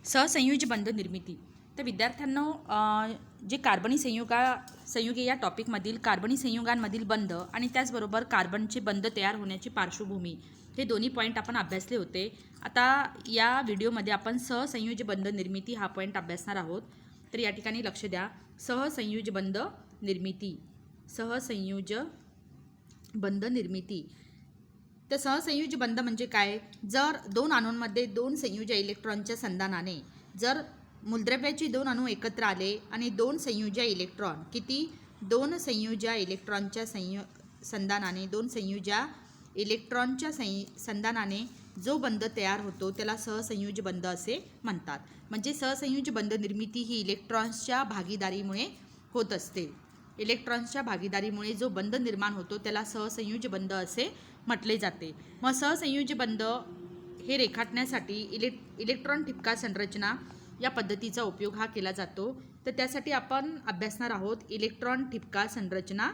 सहसंयोजी बंध निर्मिती. तर विद्यार्थ्यांनो, जे कार्बनी संयुगे या टॉपिकमधील कार्बनी संयुगांमधील बंध आणि त्याचबरोबर कार्बनचे बंध तयार होण्याची पार्श्वभूमी हे दोन्ही पॉईंट आपण अभ्यासले होते. आता या व्हिडिओमध्ये आपण सहसंयोजी बंध निर्मिती हा पॉईंट अभ्यासणार आहोत. तर या ठिकाणी लक्ष द्या. सहसंयोजी बंध निर्मिती, सहसंयोज बंध निर्मिती. तर सहसंयोजी बंध म्हणजे काय? जर दोन अणूंमध्ये दोन संयुज इलेक्ट्रॉनच्या संधानाने जर मूलद्रव्याचे दोन अणू एकत्र आले आणि दोन संयुज इलेक्ट्रॉन दोन संयुज इलेक्ट्रॉनच्या संधानाने दोन संयुज इलेक्ट्रॉनच्या संधानाने जो बंध तयार होतो त्याला सहसंयोजी बंध असे म्हणतात. म्हणजे सहसंयोजी बंध निर्मिती ही इलेक्ट्रॉन्सच्या भागीदारीमुळे होत असते. इलेक्ट्रॉन्सच्या भागीदारीमुळे जो बंध निर्माण होतो त्याला सहसंयोजी बंध असे म्हटले जाते. मग सहसंयोजी बंध हे रेखाटण्यासाठी इलेक्ट्रॉन ठिपका संरचना या पद्धतीचा उपयोग हा केला जातो. तर त्यासाठी आपण अभ्यासणार आहोत इलेक्ट्रॉन ठिपका संरचना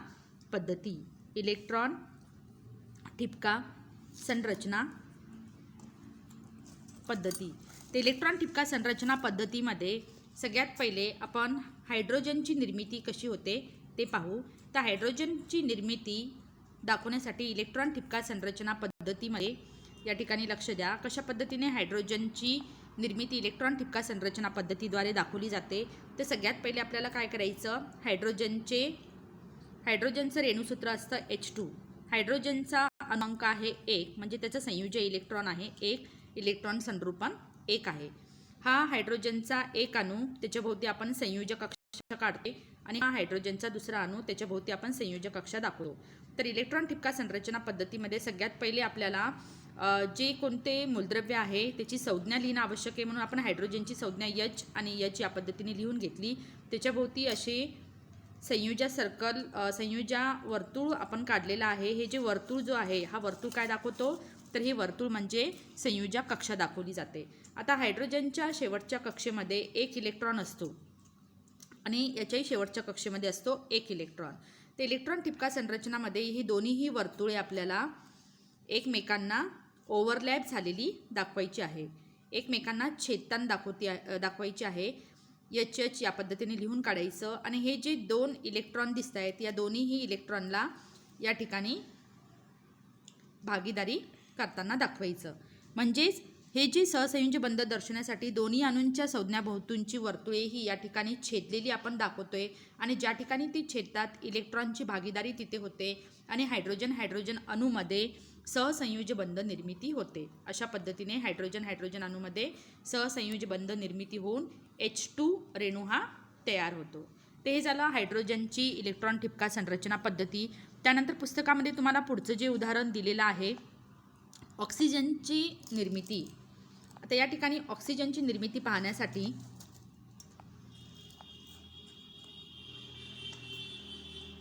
पद्धती. इलेक्ट्रॉन ठिपका संरचना पद्धती. तर इलेक्ट्रॉन ठिपका संरचना पद्धतीमध्ये सगळ्यात पहिले आपण हायड्रोजनची निर्मिती कशी होते ते पाहू. तर हायड्रोजनची निर्मिती दाखवण्यासाठी इलेक्ट्रॉन ठिपका संरचना पद्धतीमध्ये या ठिकाणी लक्ष द्या. कशा पद्धतीने हायड्रोजनची निर्मिती इलेक्ट्रॉन ठिपका संरचना पद्धतीद्वारे दाखवली जाते. तर सगळ्यात पहिले आपल्याला काय करायचं, हायड्रोजनचं रेणूसूत्र असतं H2. हायड्रोजनचा अणुअंक आहे 1, म्हणजे त्याचं संयुज्य इलेक्ट्रॉन आहे 1, इलेक्ट्रॉन संरूपण 1 आहे. हा हायड्रोजनचा एक अणू, त्याच्याभोवती आपण संयोजक कक्षा काढते आणि हा हायड्रोजनचा दुसरा अणू, त्याच्याभोवती आपण संयोजक कक्षा दाखवतो. तर इलेक्ट्रॉन ठिपका संरचना पद्धतीमध्ये सगळ्यात पहिले आपल्याला जे कोणते मूलद्रव्य आहे त्याची संज्ञा लिहिणं आवश्यक आहे. म्हणून आपण हायड्रोजनची संज्ञा H आणि H या पद्धतीने लिहून घेतली. त्याच्याभोवती असे संयुजा वर्तुळ आपण काढलेला आहे. हे जे वर्तुळ जो आहे हा वर्तुळ काय दाखवतो, तर हे वर्तुळ म्हणजे संयुजा कक्षा दाखवली जाते. आता हायड्रोजनच्या शेवटच्या कक्षेमध्ये एक इलेक्ट्रॉन असतो आणि याच्याही शेवटच्या कक्षेमध्ये असतो एक इलेक्ट्रॉन. ते इलेक्ट्रॉन ठिपका संरचनामध्ये ही दोन्हीही वर्तुळे आपल्याला एकमेकांना ओव्हरलॅप झालेली दाखवायची आहे, एकमेकांना छेदताना दाखवायची आहे. H या पद्धतीने लिहून काढायचं आणि हे जे दोन इलेक्ट्रॉन दिसत आहेत या दोन्हीही इलेक्ट्रॉनला या ठिकाणी भागीदारी करताना दाखवायचं. म्हणजेच हे जे सहसंयोजी बंध दर्शवण्यासाठी दोन्ही अणूंच्या संज्ञाभोवतूंची वर्तुळे ही या ठिकाणी छेदलेली आपण दाखवतोय आणि ज्या ठिकाणी ती छेदतात इलेक्ट्रॉनची भागीदारी तिथे होते आणि हायड्रोजन अणूमध्ये सहसंयोजी बंध निर्मिती होते. अशा पद्धतीने हायड्रोजन अणूमध्ये सहसंयोजी बंध निर्मिती होऊन H2 रेणू हा तयार होतो. ते हे झालं हायड्रोजनची इलेक्ट्रॉन ठिपका संरचना पद्धती. त्यानंतर पुस्तकामध्ये तुम्हाला पुढचं जे उदाहरण दिलेलं आहे ऑक्सिजनची निर्मिती. आता या ठिकाणी ऑक्सिजनची निर्मिती पाहण्यासाठी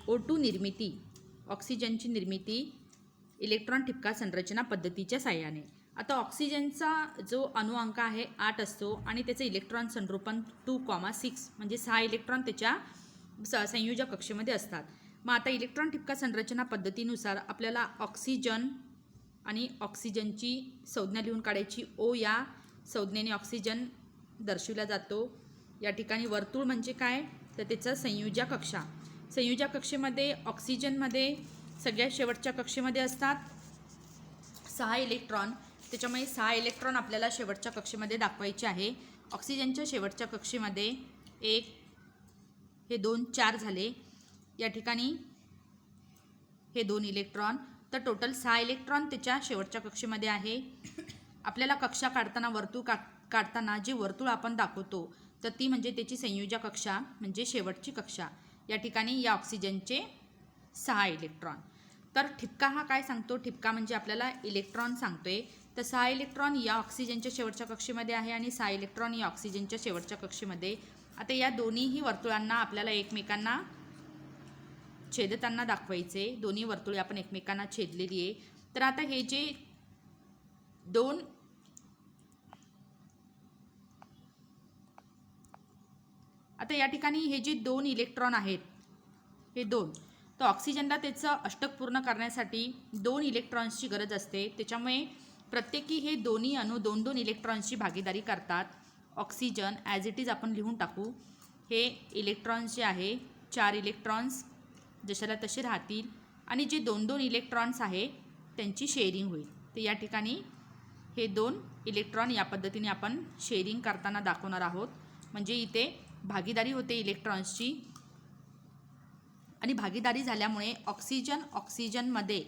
O2 निर्मिती, ऑक्सिजनची निर्मिती इलेक्ट्रॉन ठिपका संरचना पद्धतीच्या साहाय्याने. आता ऑक्सिजनचा जो अणुअंक आहे 8 असतो आणि त्याचे इलेक्ट्रॉन संरूपण 2,6 म्हणजे 6 इलेक्ट्रॉन त्याच्या संयोजक कक्षेमध्ये असतात. मग आता इलेक्ट्रॉन ठिपका संरचना पद्धतीनुसार आपल्याला ऑक्सिजन आणि ऑक्सिजनची संज्ञा लिहून काढायची. O या संज्ञेने ऑक्सिजन दर्शविला जातो. या ठिकाणी वर्तुळ म्हणजे काय, तर त्याचा संयोजक कक्षा. संयोजक कक्षेमध्ये ऑक्सिजनमध्ये सगळ्यात शेवटच्या कक्षेमध्ये असतात 6 इलेक्ट्रॉन. त्याच्यामुळे 6 इलेक्ट्रॉन आपल्याला शेवटच्या कक्षेमध्ये दाखवायचे आहे. ऑक्सिजनच्या शेवटच्या कक्षेमध्ये 1 हे 2 4 झाले. या ठिकाणी हे 2 इलेक्ट्रॉन, तर टोटल 6 इलेक्ट्रॉन त्याच्या शेवटच्या कक्षेमध्ये आहे. आपल्याला कक्षा काढताना वर्तुळ काढताना जे वर्तुळ आपण दाखवतो तर ती म्हणजे त्याची संयोजक कक्षा म्हणजे शेवटची कक्षा. या ठिकाणी या ऑक्सिजनचे 6 इलेक्ट्रॉन. तर ठिपका हा काय सांगतो, ठिपका म्हणजे आपल्याला इलेक्ट्रॉन सांगतोय. तर 6 इलेक्ट्रॉन या ऑक्सिजनच्या शेवटच्या कक्षेमध्ये आहे आणि 6 इलेक्ट्रॉन या ऑक्सिजनच्या शेवटच्या कक्षेमध्ये. आता या दोन्हीही वर्तुळांना आपल्याला एकमेकांना छेदताना दाखवायचे. दोन्ही वर्तुळे आपण एकमेकांना छेदलेली आहे. तर आता हे जे दोन या ठिकाणी हे जे 2 इलेक्ट्रॉन आहेत हे 2, तर ऑक्सिजनला त्याचं अष्टक पूर्ण करण्यासाठी 2 इलेक्ट्रॉन्सची गरज असते. त्याच्यामुळे प्रत्येकी हे दोन्ही अणू 2-2 इलेक्ट्रॉन्सची भागीदारी करतात. ऑक्सिजन ॲज इट इज आपण लिहून टाकू. हे इलेक्ट्रॉन्स जे आहे 4 इलेक्ट्रॉन्स जशाला तसे राहतील आणि जे 2-2 इलेक्ट्रॉन्स आहे त्यांची शेअरिंग होईल. तर या ठिकाणी हे 2 इलेक्ट्रॉन या पद्धतीने आपण शेअरिंग करताना दाखवणार आहोत. म्हणजे इथे भागीदारी होते इलेक्ट्रॉन्सची आणि भागीदारी झाल्यामुळे ऑक्सिजनमध्ये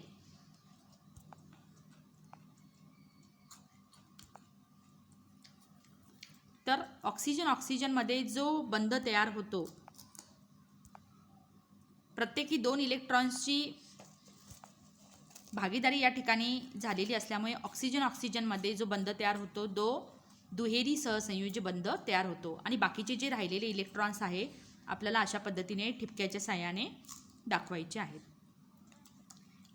तर ऑक्सिजनमध्ये जो बंध तयार होतो, प्रत्येकी 2 इलेक्ट्रॉन्सची भागीदारी या ठिकाणी झालेली असल्यामुळे ऑक्सिजनमध्ये जो बंध तयार होतो तो दुहेरी सहसंयोजी बंध तयार होतो आणि बाकीचे जे राहिलेले इलेक्ट्रॉन्स आहे आपल्याला अशा पद्धतीने ठिपक्याच्या साहाय्याने दाखवायचे आहेत.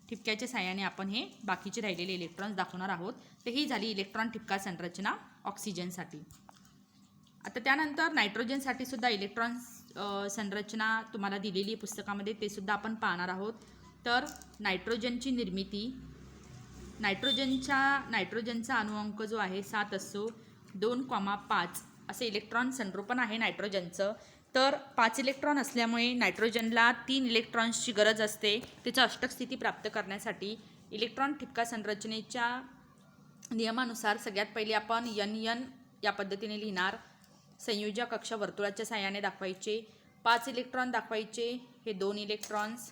ठिपक्याच्या साहाय्याने आपण हे बाकीचे राहिलेले इलेक्ट्रॉन्स दाखवणार आहोत. तर ही झाली इलेक्ट्रॉन ठिपका संरचना ऑक्सिजनसाठी. आता त्यानंतर नायट्रोजनसाठी सुद्धा इलेक्ट्रॉन संरचना तुम्हाला दिलेली आहे पुस्तकामध्ये, ते सुद्धा आपण पाहणार आहोत. तर नायट्रोजनची निर्मिती, नायट्रोजनचा अणुअंक जो आहे 7 असतो. 2,5 असे इलेक्ट्रॉन संरोपण आहे नायट्रोजनचं. तर 5 इलेक्ट्रॉन असल्यामुळे नायट्रोजनला 3 इलेक्ट्रॉन्सची गरज असते त्याचं अष्टक स्थिती प्राप्त करण्यासाठी. इलेक्ट्रॉन ठिपका संरचनेच्या नियमानुसार सगळ्यात पहिले आपण NN या पद्धतीने लिहिणार. संयोजक कक्ष वर्तुळाच्या साहाय्याने दाखवायचे. 5 इलेक्ट्रॉन दाखवायचे. हे 2 इलेक्ट्रॉन्स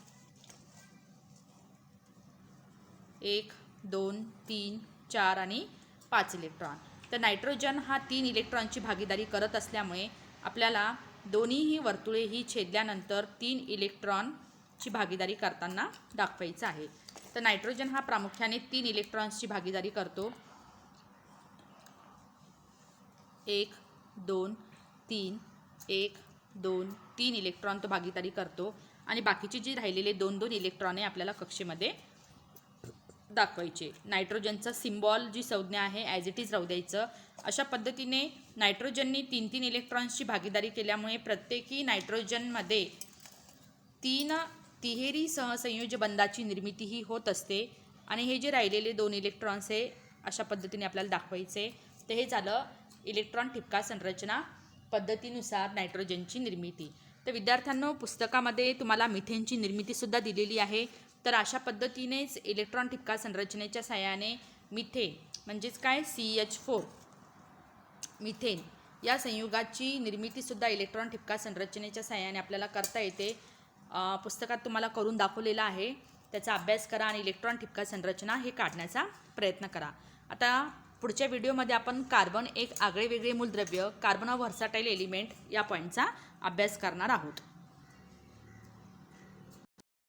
1, 2, 3, 4 आणि 5 इलेक्ट्रॉन. तर नायट्रोजन हा 3 इलेक्ट्रॉनची भागीदारी करत असल्यामुळे आपल्याला दोन्हीही वर्तुळे ही छेदल्यानंतर 3 इलेक्ट्रॉनची भागीदारी करताना दाखवायचं आहे. तर नायट्रोजन हा प्रामुख्याने 3 इलेक्ट्रॉन्सची भागीदारी करतो. 1, 2, 3, 1, 2, 3 इलेक्ट्रॉन तो भागीदारी करतो आणि बाकीचे जे राहिलेले 2-2 इलेक्ट्रॉन आहे आपल्याला कक्षेमध्ये दाखवायचे. नायट्रोजनचा सिम्बॉल जी संज्ञा आहे ॲज इट इज राहू द्यायचं. अशा पद्धतीने नायट्रोजनने 3-3 इलेक्ट्रॉन्सची भागीदारी केल्यामुळे प्रत्येकी नायट्रोजनमध्ये 3 तिहेरी सहसंयोजी बंधाची निर्मिती ही होत असते आणि हे जे राहिलेले 2 इलेक्ट्रॉन्स आहे अशा पद्धतीने आपल्याला दाखवायचे. तर हे झालं इलेक्ट्रॉन ठिपका संरचना पद्धतीनुसार नायट्रोजनची निर्मिती. तर विद्यार्थ्यांनो, पुस्तकामध्ये तुम्हाला मिथेनची निर्मितीसुद्धा दिलेली आहे. तर अशा पद्धतीनेच इलेक्ट्रॉन ठिपका संरचनेच्या साहाय्याने मिथेन म्हणजेच काय CH4 मिथेन या संयुगाची निर्मितीसुद्धा इलेक्ट्रॉन ठिपका संरचनेच्या साहाय्याने आपल्याला करता येते. पुस्तकात तुम्हाला करून दाखवलेलं आहे. त्याचा अभ्यास करा आणि इलेक्ट्रॉन ठिपका संरचना हे काढण्याचा प्रयत्न करा. आता पुढच्या व्हिडिओमध्ये आपण कार्बन एक आगळे वेगळे मूलद्रव्य, कार्बन व्हर्साटाईल एलिमेंट या पॉईंटचा अभ्यास करणार आहोत.